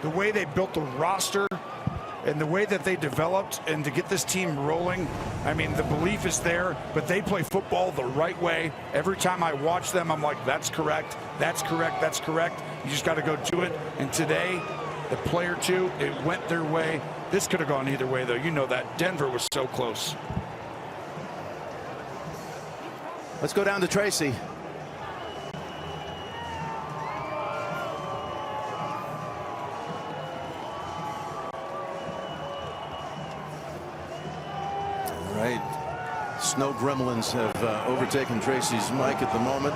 the way they built the roster and the way that they developed and to get this team rolling. I mean, the belief is there, but they play football the right way. Every time I watch them, I'm like, that's correct, that's correct, that's correct. You just got to go do it. And today, the player two, it went their way. This could have gone either way, though. You know that. Denver was so close. Let's go down to Tracy. All right. Snow gremlins have overtaken Tracy's mic at the moment.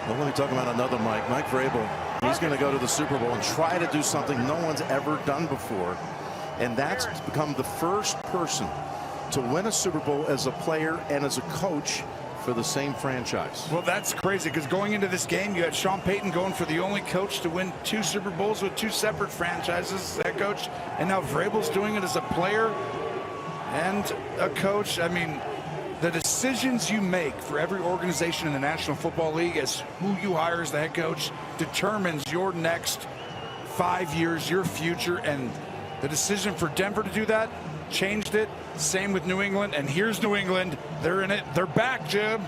Well, let me talk about another Mike. Mike Vrabel. He's going to go to the Super Bowl and try to do something no one's ever done before. And that's become the first person to win a Super Bowl as a player and as a coach for the same franchise. Well, that's crazy, because going into this game, you had Sean Payton going for the only coach to win 2 Super Bowls with 2 separate franchises, head coach, and now Vrabel's doing it as a player and a coach. I mean, the decisions you make for every organization in the National Football League as who you hire as the head coach determines your next 5 years, your future, and the decision for Denver to do that changed it. Same with New England, and here's New England. They're in it. They're back, Jim.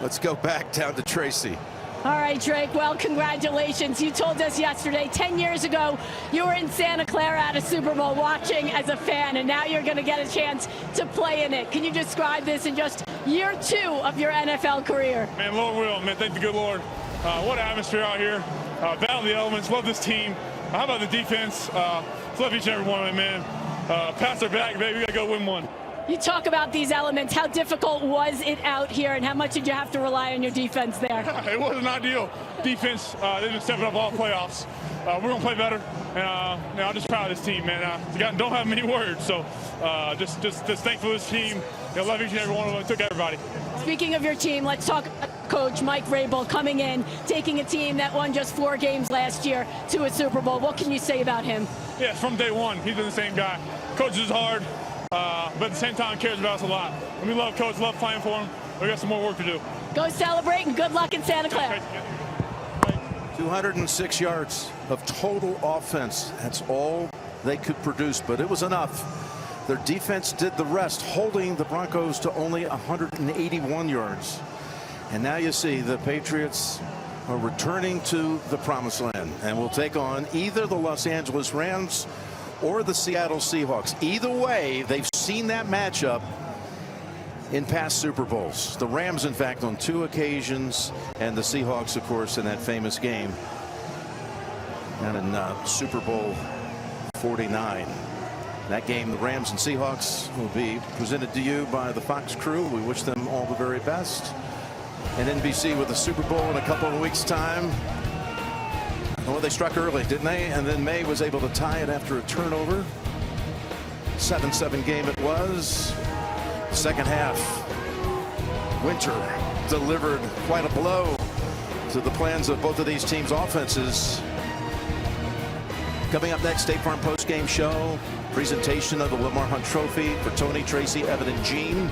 Let's go back down to Tracy. All right, Drake, well, congratulations. You told us yesterday, 10 years ago, you were in Santa Clara at a Super Bowl watching as a fan, and now you're going to get a chance to play in it. Can you describe this in just year 2 of your NFL career? Man, Lord will, man, thank the good Lord. What an atmosphere out here. Battle of the elements, love this team. How about the defense? Love each and every one of them, man. Pass our back, baby, we got to go win one. You talk about these elements. How difficult was it out here, and how much did you have to rely on your defense there? It wasn't ideal. Defense, they've been stepping up all playoffs. We're going to play better, and I'm just proud of this team, man. Don't have many words, so just thankful for this team. Love each and every one of them. It took everybody. Speaking of your team, let's talk Coach Mike Vrabel coming in, taking a team that won just 4 games last year to a Super Bowl. What can you say about him? Yeah, from day one, he's been the same guy. Coach is hard, but at the same time cares about us a lot. And we love Coach, love playing for him. We got some more work to do. Go celebrate, and good luck in Santa Clara. 206 yards of total offense. That's all they could produce, but it was enough. Their defense did the rest, holding the Broncos to only 181 yards. And now you see the Patriots are returning to the promised land and will take on either the Los Angeles Rams or the Seattle Seahawks. Either way, they've seen that matchup in past Super Bowls. The Rams, in fact, on 2 occasions, and the Seahawks, of course, in that famous game and in Super Bowl 49. That game, the Rams and Seahawks, will be presented to you by the Fox crew. We wish them all the very best. And NBC with the Super Bowl in a couple of weeks' time. Well, they struck early, didn't they? And then May was able to tie it after a turnover. 7-7 game it was. Second half, Winter delivered quite a blow to the plans of both of these teams' offenses. Coming up next, State Farm Postgame Show. Presentation of the Lamar Hunt Trophy for Tony, Tracy, Evan, and Gene.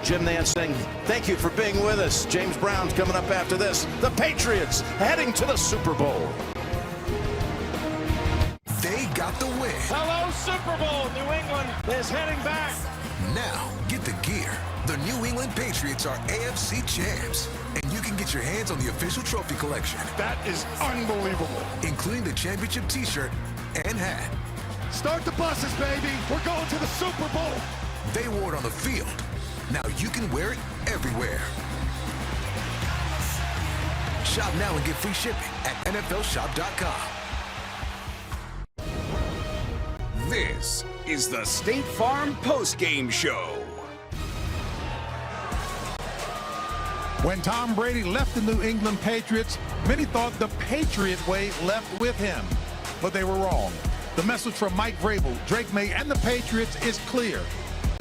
Jim Nance saying thank you for being with us. James Brown's coming up after this. The Patriots heading to the Super Bowl. They got the win. Hello, Super Bowl. New England is heading back. Now, get the gear. The New England Patriots are AFC champs, and you can get your hands on the official trophy collection. That is unbelievable. Including the championship t-shirt and hat. Start the buses, baby. We're going to the Super Bowl. They wore it on the field. Now you can wear it everywhere. Shop now and get free shipping at NFLshop.com. This is the State Farm Postgame Show. When Tom Brady left the New England Patriots, many thought the Patriot way left with him, but they were wrong. The message from Mike Vrabel, Drake May, and the Patriots is clear.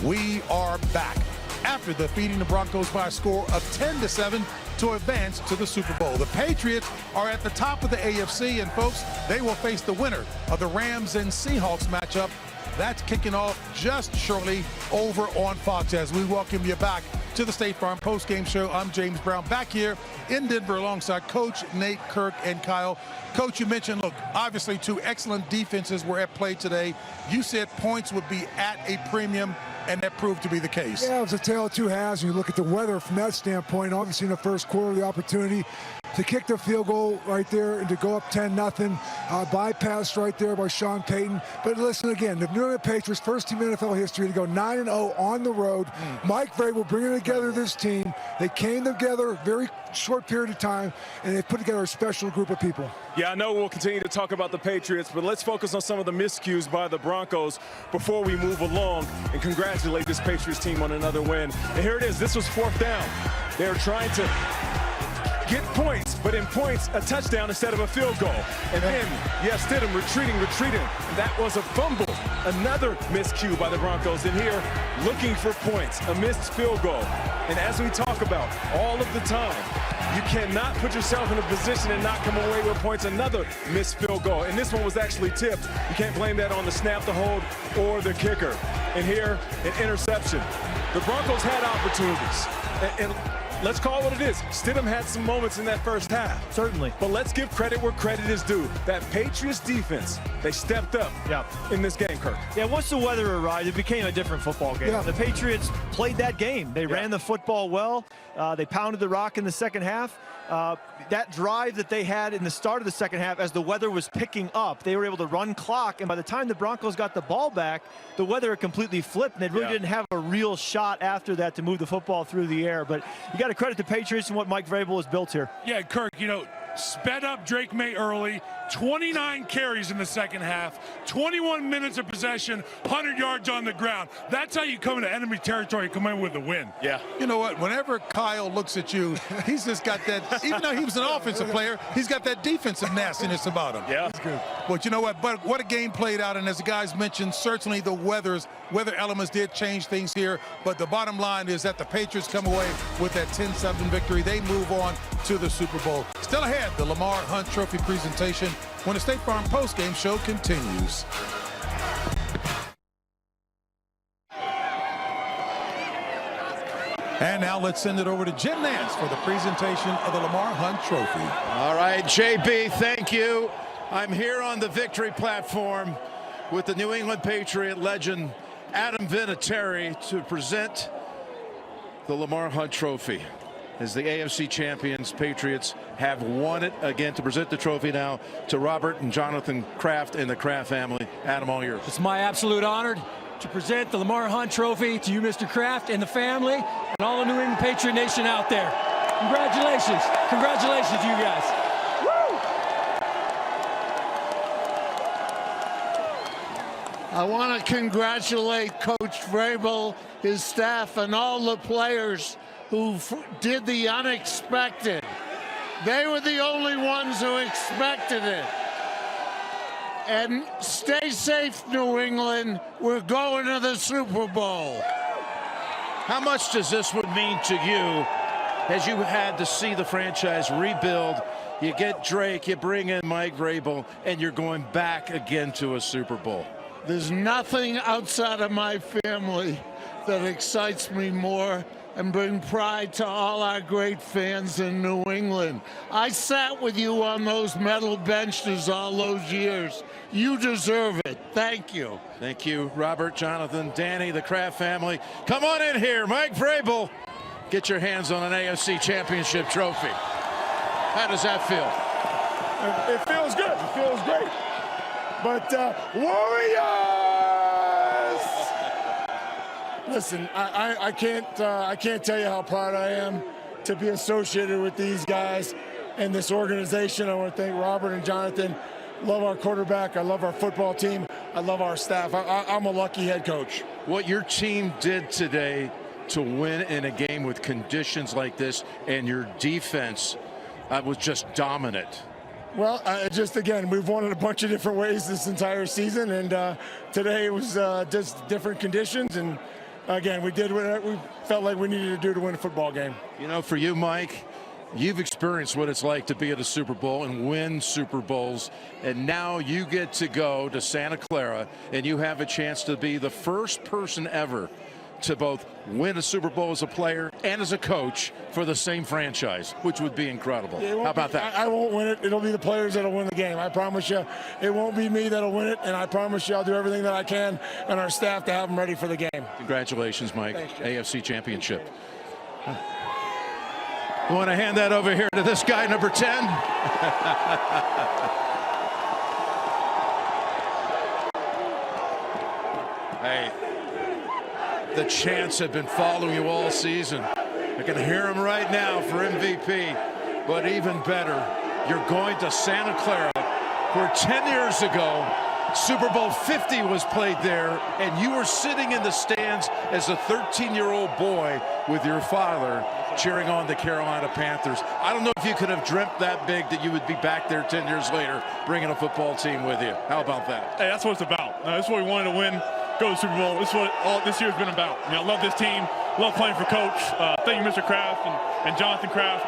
We are back after defeating the Broncos by a score of 10-7 to advance to the Super Bowl. The Patriots are at the top of the AFC, and folks, they will face the winner of the Rams and Seahawks matchup. That's kicking off just shortly over on Fox as we welcome you back to the State Farm Postgame Show. I'm James Brown, back here in Denver alongside Coach Nate, Kirk, and Kyle. Coach, you mentioned, look, obviously two excellent defenses were at play today. You said points would be at a premium, and that proved to be the case. Yeah, it was a tale of two halves. You look at the weather from that standpoint. Obviously, in the first quarter, the opportunity to kick the field goal right there and to go up 10-0, bypassed right there by Sean Payton. But listen again, the New England Patriots, first team in NFL history to go 9-0 on the road. Mike Vrabel bringing together this team. They came together a very short period of time, and they put together a special group of people. Yeah, I know we'll continue to talk about the Patriots, but let's focus on some of the miscues by the Broncos before we move along and congratulate this Patriots team on another win. And here it is. This was 4th down. They were trying to get points, but in points, a touchdown instead of a field goal. And then, yes, Stidham retreating. That was a fumble. Another miscue by the Broncos in here, looking for points, a missed field goal. And as we talk about all of the time, you cannot put yourself in a position and not come away with points. Another missed field goal. And this one was actually tipped. You can't blame that on the snap, the hold, or the kicker. And here, an interception. The Broncos had opportunities. And let's call it what it is. Stidham had some moments in that first half. Certainly. But let's give credit where credit is due. That Patriots defense, they stepped up in this game, Kirk. Yeah, once the weather arrived, it became a different football game. Yeah. The Patriots played that game. They ran the football well. They pounded the rock in the second half. That drive that they had in the start of the second half, as the weather was picking up, they were able to run clock. And by the time the Broncos got the ball back, the weather had completely flipped, and they really didn't have a real shot after that to move the football through the air. But you got to credit the Patriots and what Mike Vrabel has built here. Yeah, Kirk, you know, sped up Drake May early, 29 carries in the second half, 21 minutes of possession, 100 yards on the ground. That's how you come into enemy territory, come in with a win. Yeah. You know what? Whenever Kyle looks at you, he's just got that, even though he was an offensive player, he's got that defensive nastiness about him. Yeah. That's good. But you know what? But what a game played out. And as the guys mentioned, certainly the weather elements did change things here. But the bottom line is that the Patriots come away with that 10-7 victory. They move on to the Super Bowl. Still ahead, the Lamar Hunt Trophy presentation when the State Farm Postgame Show continues. And now let's send it over to Jim Nance for the presentation of the Lamar Hunt Trophy. All right, JB, thank you. I'm here on the victory platform with the New England Patriot legend Adam Vinatieri to present the Lamar Hunt Trophy. As the AFC champions, Patriots have won it again. To present the trophy now to Robert and Jonathan Kraft and the Kraft family. Adam, all yours. It's my absolute honor to present the Lamar Hunt Trophy to you, Mr. Kraft, and the family, and all the New England Patriot Nation out there. Congratulations. Congratulations to you guys. Woo! I want to congratulate Coach Vrabel, his staff, and all the players who did the unexpected. They were the only ones who expected it. And stay safe, New England. We're going to the Super Bowl. How much does this would mean to you as you had to see the franchise rebuild? You get Drake, you bring in Mike Vrabel, and you're going back again to a Super Bowl. There's nothing outside of my family that excites me more and bring pride to all our great fans in New England. I sat with you on those metal benches all those years. You deserve it. Thank you. Thank you, Robert, Jonathan, Danny, the Kraft family. Come on in here, Mike Vrabel. Get your hands on an AFC championship trophy. How does that feel? It feels good. It feels great. But Warriors! Listen, I can't tell you how proud I am to be associated with these guys and this organization. I want to thank Robert and Jonathan. Love our quarterback. I love our football team. I love our staff. I'm a lucky head coach. What your team did today to win in a game with conditions like this, and your defense was just dominant. Well, just again, we've won in a bunch of different ways this entire season, and today it was just different conditions. And again, we did what we felt like we needed to do to win a football game. You know, for you, Mike, you've experienced what it's like to be at a Super Bowl and win Super Bowls, and now you get to go to Santa Clara, and you have a chance to be the first person ever to both win a Super Bowl as a player and as a coach for the same franchise, which would be incredible. How about that? I won't win it. It'll be the players that'll win the game. I promise you. It won't be me that'll win it, and I promise you I'll do everything that I can and our staff to have them ready for the game. Congratulations, Mike. AFC Championship. I want to hand that over here to this guy, number 10. Hey, the chants have been following you all season. I can hear them right now for MVP. But even better, you're going to Santa Clara, where 10 years ago, Super Bowl 50 was played there, and you were sitting in the stands as a 13-year-old boy with your father cheering on the Carolina Panthers. I don't know if you could have dreamt that big that you would be back there 10 years later bringing a football team with you. How about that? Hey, that's what it's about. That's what we wanted to win, go to the Super Bowl. This is what all this year's been about. I love this team. Love playing for Coach. Thank you, Mr. Kraft and Jonathan Kraft.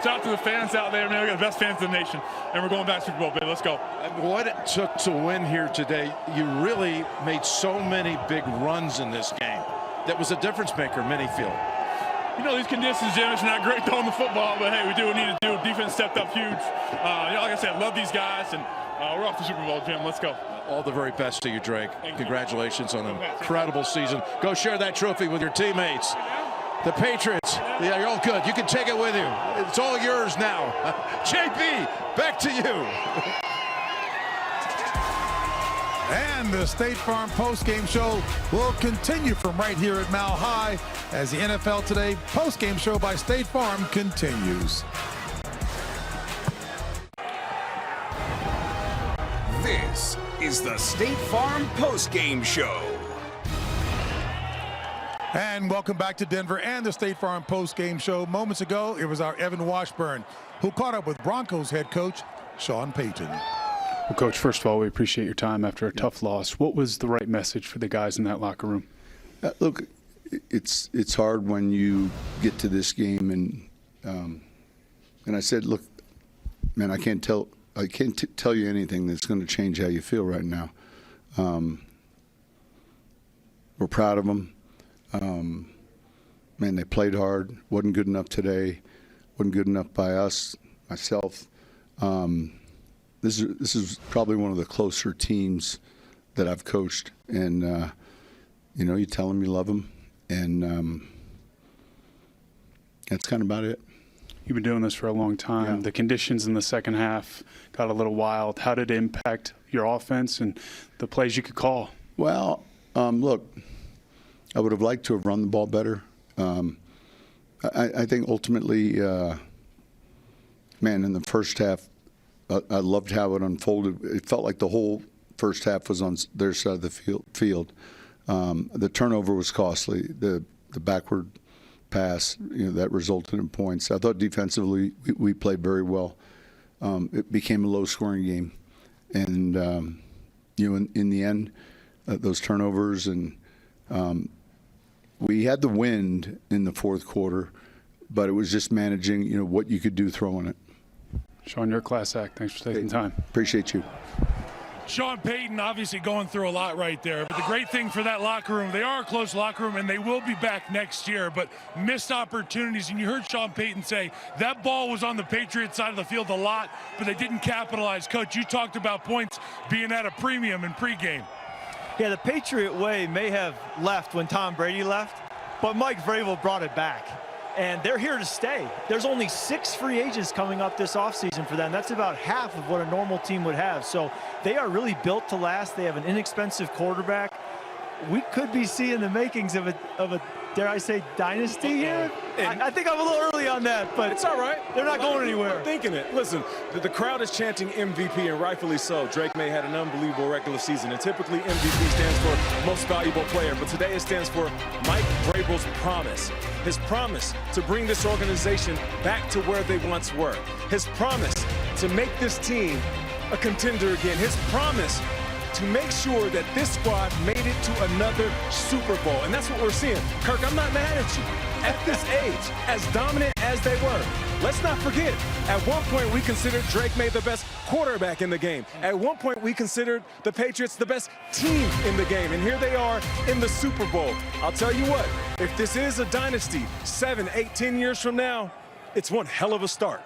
Shout out to the fans out there, man. We got the best fans in the nation. And we're going back to Super Bowl, baby. Let's go. What it took to win here today, you really made so many big runs in this game. That was a difference maker, many feel. These conditions, Jim, it's not great throwing the football, but hey, we do what we need to do. Defense stepped up huge. Like I said, love these guys, and we're off the Super Bowl, Jim. Let's go. All the very best to you, Drake. Congratulations on an incredible season. Go share that trophy with your teammates. The Patriots, yeah, you're all good. You can take it with you. It's all yours now. JP, back to you. And the State Farm postgame show will continue from right here at Mile High as the NFL Today postgame show by State Farm continues. This is the State Farm Postgame Show. And welcome back to Denver and the State Farm postgame show. Moments ago, it was our Evan Washburn who caught up with Broncos head coach Sean Payton. Well, Coach, first of all, we appreciate your time after a tough loss. What was the right message for the guys in that locker room? Look, it's hard when you get to this game, and I said, look, man, I can't tell you anything that's going to change how you feel right now. We're proud of them. Man, they played hard. Wasn't good enough today. Wasn't good enough by us, myself. This is probably one of the closer teams that I've coached, and you tell them you love them, and that's kind of about it. You've been doing this for a long time. Yeah. The conditions in the second half got a little wild. How did it impact your offense and the plays you could call? Well, look, I would have liked to have run the ball better. I think ultimately, man, in the first half, I loved how it unfolded. It felt like the whole first half was on their side of the field. The turnover was costly. The backward pass, that resulted in points. I thought defensively we played very well. It became a low-scoring game, and in the end, those turnovers and we had the wind in the fourth quarter, but it was just managing, what you could do throwing it. Sean, you're a class act. Thanks for taking time. Appreciate you. Sean Payton obviously going through a lot right there. But the great thing for that locker room, they are a close locker room, and they will be back next year. But missed opportunities, and you heard Sean Payton say that ball was on the Patriots side of the field a lot, but they didn't capitalize. Coach, you talked about points being at a premium in pregame. Yeah, the Patriot way may have left when Tom Brady left, but Mike Vrabel brought it back. And they're here to stay. There's only 6 free agents coming up this offseason for them. That's about half of what a normal team would have. So they are really built to last. They have an inexpensive quarterback. We could be seeing the makings of a dare I say, dynasty here? I think I'm a little early on that, but it's all right. They're not going anywhere. I'm thinking it. Listen, the crowd is chanting MVP, and rightfully so. Drake May had an unbelievable regular season, and typically MVP stands for most valuable player, but today it stands for Mike Vrabel's promise. His promise to bring this organization back to where they once were. His promise to make this team a contender again. His promise to make sure that this squad made it to another Super Bowl. And that's what we're seeing. Kirk, I'm not mad at you. at this age, as dominant as they were. Let's not forget, at one point we considered Drake May the best quarterback in the game. At one point we considered the Patriots the best team in the game. And here they are in the Super Bowl. I'll tell you what, if this is a dynasty 7, 8, 10 years from now, it's one hell of a start.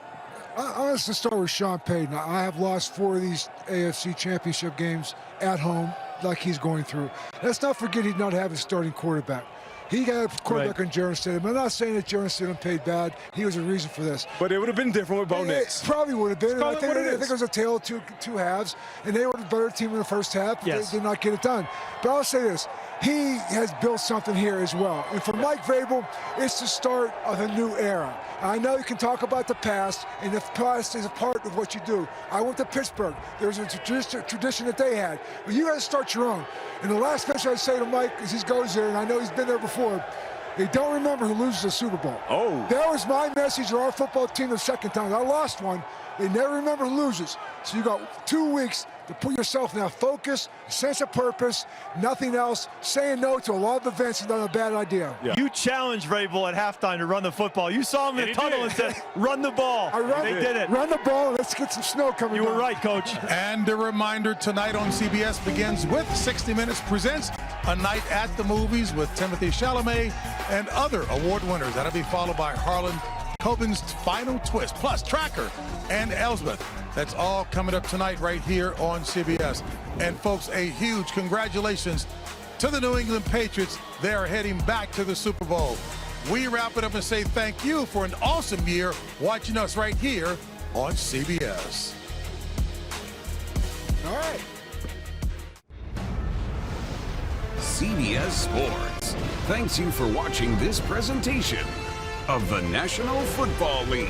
I want to start with Sean Payton. I have lost 4 of these AFC championship games at home like he's going through. Let's not forget he'd not have his starting quarterback. He got a quarterback on Jarrett Stidham. I'm not saying that Jarrett Stidham played bad. He was a reason for this. But it would have been different with Bo Nix. It probably would have been. I think it was a tale of two halves, and they were the better team in the first half. Yes. They did not get it done. But I'll say this. He has built something here as well. And for Mike Vrabel, it's the start of a new era. I know you can talk about the past, and the past is a part of what you do. I went to Pittsburgh. There's a tradition that they had. But you got to start your own. And the last message I say to Mike as he goes there, and I know he's been there before, they don't remember who loses a Super Bowl. Oh. That was my message to our football team the second time. I lost one. They never remember who loses. So you got 2 weeks to put yourself in that focus, sense of purpose, nothing else. Saying no to a lot of events is not a bad idea. Yeah. You challenged Vrabel at halftime to run the football. You saw him in the tunnel and said, run the ball. They did it. Run the ball. Let's get some snow coming You were down. right, Coach. And a reminder, tonight on CBS begins with 60 Minutes presents A Night at the Movies with Timothy Chalamet and other award winners. That'll be followed by Harlan Coben's Final Twist, plus Tracker and Elsbeth. That's all coming up tonight right here on CBS. And folks, a huge congratulations to the New England Patriots. They are heading back to the Super Bowl. We wrap it up and say thank you for an awesome year watching us right here on CBS. All right. CBS Sports thanks you for watching this presentation of the National Football League.